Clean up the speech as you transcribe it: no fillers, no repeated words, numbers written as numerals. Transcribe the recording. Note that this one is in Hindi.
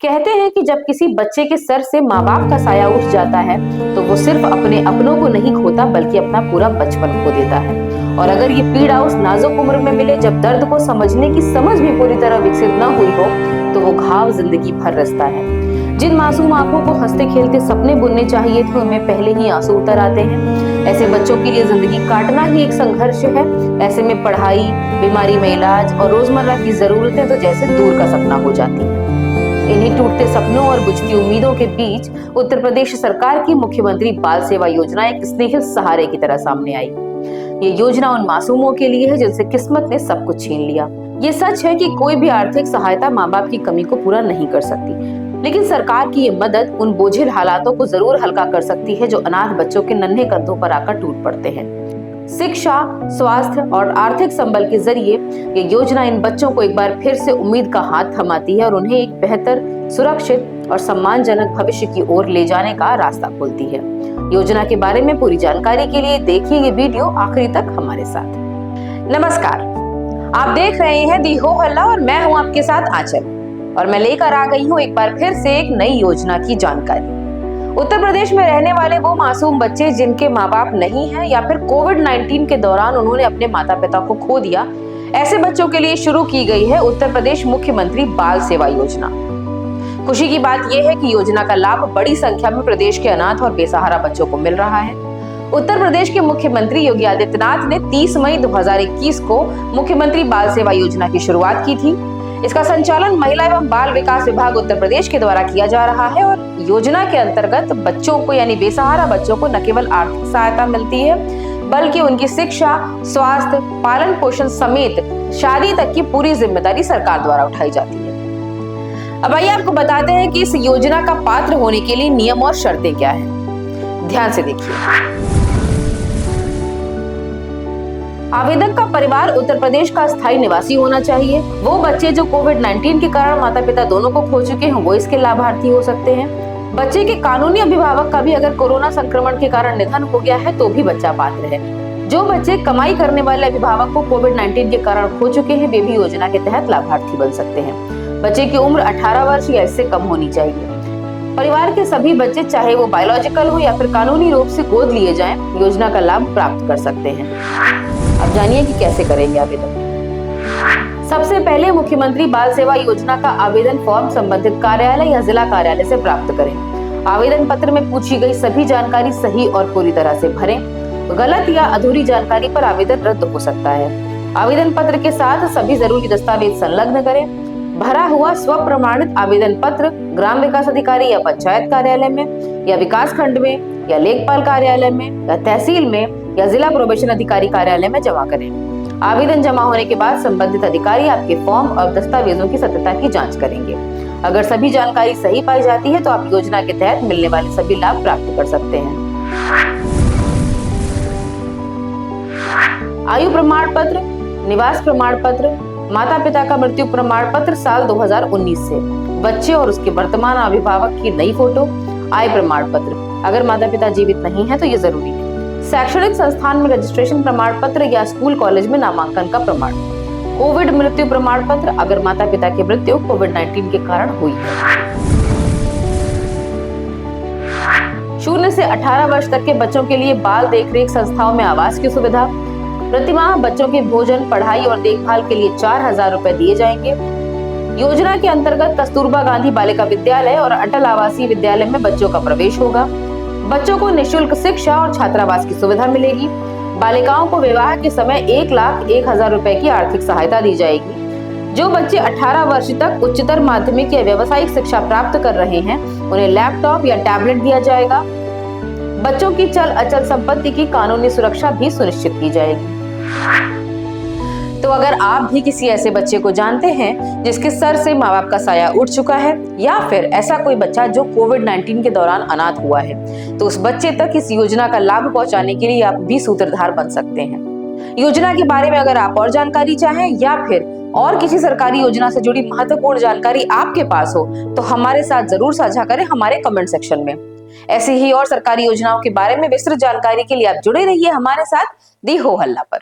कहते हैं कि जब किसी बच्चे के सर से माँ बाप का साया उठ जाता है तो वो सिर्फ अपने अपनों को नहीं खोता बल्कि अपना पूरा बचपन खो देता है। और अगर ये पीड़ा उस नाजुक उम्र में मिले जब दर्द को समझने की समझ भी पूरी तरह विकसित न हुई हो तो वो घाव जिंदगी भर रचता है। जिन मासूम आंखों को हंसते खेलते सपने बुनने चाहिए थे उनमें पहले ही आंसू उतर आते हैं। ऐसे बच्चों के लिए जिंदगी काटना ही एक संघर्ष है। ऐसे में पढ़ाई, बीमारी में इलाज और रोजमर्रा की जरूरतें तो जैसे दूर का सपना हो जाती है। इन्हीं टूटते सपनों और बुझती उम्मीदों के बीच उत्तर प्रदेश सरकार की मुख्यमंत्री बाल सेवा योजना एक स्नेह सहारे की तरह सामने आई। ये योजना उन मासूमों के लिए है जिनसे किस्मत ने सब कुछ छीन लिया। ये सच है कि कोई भी आर्थिक सहायता माँ बाप की कमी को पूरा नहीं कर सकती, लेकिन सरकार की ये मदद उन बोझिल हालातों को जरूर हल्का कर सकती है जो अनाथ बच्चों के नन्हे कंधों पर आकर टूट पड़ते हैं। शिक्षा, स्वास्थ्य और आर्थिक संबल के जरिए ये योजना इन बच्चों को एक बार फिर से उम्मीद का हाथ थमाती है और उन्हें एक बेहतर, सुरक्षित और सम्मानजनक भविष्य की ओर ले जाने का रास्ता खोलती है। योजना के बारे में पूरी जानकारी के लिए देखिए ये वीडियो आखिरी तक हमारे साथ। नमस्कार, आप देख रहे हैं दी हो हल्ला और मैं हूं आपके साथ आंचल और मैं लेकर आ गई हूं एक बार फिर से एक नई योजना की जानकारी। उत्तर प्रदेश में रहने वाले वो मासूम बच्चे जिनके माँ बाप नहीं हैं या फिर कोविड-19 के दौरान उन्होंने अपने माता पिता को खो दिया, ऐसे बच्चों के लिए शुरू की गई है उत्तर प्रदेश मुख्यमंत्री बाल सेवा योजना। खुशी की बात यह है कि योजना का लाभ बड़ी संख्या में प्रदेश के अनाथ और बेसहारा बच्चों को मिल रहा है। उत्तर प्रदेश के मुख्यमंत्री योगी आदित्यनाथ ने 30 मई 2021 को मुख्यमंत्री बाल सेवा योजना की शुरुआत की थी। इसका संचालन महिला एवं बाल विकास विभाग उत्तर प्रदेश के द्वारा किया जा रहा है और योजना के अंतर्गत बच्चों को यानी बेसहारा बच्चों को न केवल आर्थिक सहायता मिलती है बल्कि उनकी शिक्षा, स्वास्थ्य, पालन पोषण समेत शादी तक की पूरी जिम्मेदारी सरकार द्वारा उठाई जाती है। अब आइए आपको बताते हैं कि इस योजना का पात्र होने के लिए नियम और शर्तें क्या हैं। ध्यान से देखिए। आवेदन का परिवार उत्तर प्रदेश का स्थायी निवासी होना चाहिए। वो बच्चे जो कोविड-19 के कारण माता पिता दोनों को खो चुके हैं वो इसके लाभार्थी हो सकते हैं। बच्चे के कानूनी अभिभावक का भी अगर कोरोना संक्रमण के कारण निधन हो गया है तो भी बच्चा पात्र है। जो बच्चे कमाई करने वाले अभिभावक को कोविड-19 के कारण खो चुके हैं वे भी योजना के तहत लाभार्थी बन सकते हैं। बच्चे की उम्र 18 वर्ष या इससे कम होनी चाहिए। परिवार के सभी बच्चे चाहे वो बायोलॉजिकल हो या फिर कानूनी रूप से गोद लिए जाएं, योजना का लाभ प्राप्त कर सकते हैं। अब जानिए कि कैसे करेंगे आवेदन। सबसे पहले मुख्यमंत्री बाल सेवा योजना का आवेदन फॉर्म संबंधित कार्यालय या जिला कार्यालय से प्राप्त करें। आवेदन पत्र में पूछी गई सभी जानकारी सही और पूरी तरह से भरें। गलत या अधूरी जानकारी पर आवेदन रद्द हो सकता है। आवेदन पत्र के साथ सभी जरूरी दस्तावेज संलग्न करें। भरा हुआ स्व प्रमाणित आवेदन पत्र ग्राम विकास अधिकारी या पंचायत कार्यालय में या विकास खंड में या लेखपाल कार्यालय में या तहसील में या जिला प्रोबेशन अधिकारी कार्यालय में जमा करें। आवेदन जमा होने के बाद संबंधित अधिकारी आपके फॉर्म और दस्तावेजों की सत्यता की जांच करेंगे। अगर सभी जानकारी सही पाई जाती है तो आप योजना के तहत मिलने वाले सभी लाभ प्राप्त कर सकते हैं। आयु प्रमाण पत्र, निवास प्रमाण पत्र, माता पिता का मृत्यु प्रमाण पत्र साल 2019 से, बच्चे और उसके वर्तमान अभिभावक की नई फोटो, आय प्रमाण पत्र, अगर माता पिता जीवित नहीं है तो ये जरूरी है। शैक्षणिक संस्थान में रजिस्ट्रेशन प्रमाण पत्र या स्कूल कॉलेज में नामांकन का प्रमाण, कोविड मृत्यु प्रमाण पत्र, अगर माता पिता की मृत्यु कोविड-19 के कारण हुई है। 0 से 18 वर्ष तक के बच्चों के लिए बाल देखरेख संस्थाओं में आवास की सुविधा। प्रतिमाह बच्चों के भोजन, पढ़ाई और देखभाल के लिए 4000 रुपए दिए जाएंगे। योजना के अंतर्गत कस्तूरबा गांधी बालिका विद्यालय और अटल आवासीय विद्यालय में बच्चों का प्रवेश होगा। बच्चों को निःशुल्क शिक्षा और छात्रावास की सुविधा मिलेगी। बालिकाओं को विवाह के समय 1,01,000 रुपए की आर्थिक सहायता दी जाएगी। जो बच्चे 18 वर्ष तक उच्चतर माध्यमिक या व्यावसायिक शिक्षा प्राप्त कर रहे हैं उन्हें लैपटॉप या टैबलेट दिया जाएगा। बच्चों की चल अचल संपत्ति की कानूनी सुरक्षा भी सुनिश्चित की जाएगी। तो अगर आप भी किसी ऐसे बच्चे को जानते हैं जिसके सर से माँ बाप का साया उठ चुका है या फिर ऐसा कोई बच्चा जो कोविड-19 के दौरान अनाथ हुआ है तो उस बच्चे तक इस योजना का लाभ पहुंचाने के लिए आप भी सूत्रधार बन सकते हैं। योजना के बारे में अगर आप और जानकारी चाहें या फिर और किसी सरकारी योजना से जुड़ी महत्वपूर्ण जानकारी आपके पास हो तो हमारे साथ जरूर साझा करें हमारे कमेंट सेक्शन में। ऐसी ही और सरकारी योजनाओं के बारे में विस्तृत जानकारी के लिए आप जुड़े रहिए हमारे साथ दी हो हल्ला पर।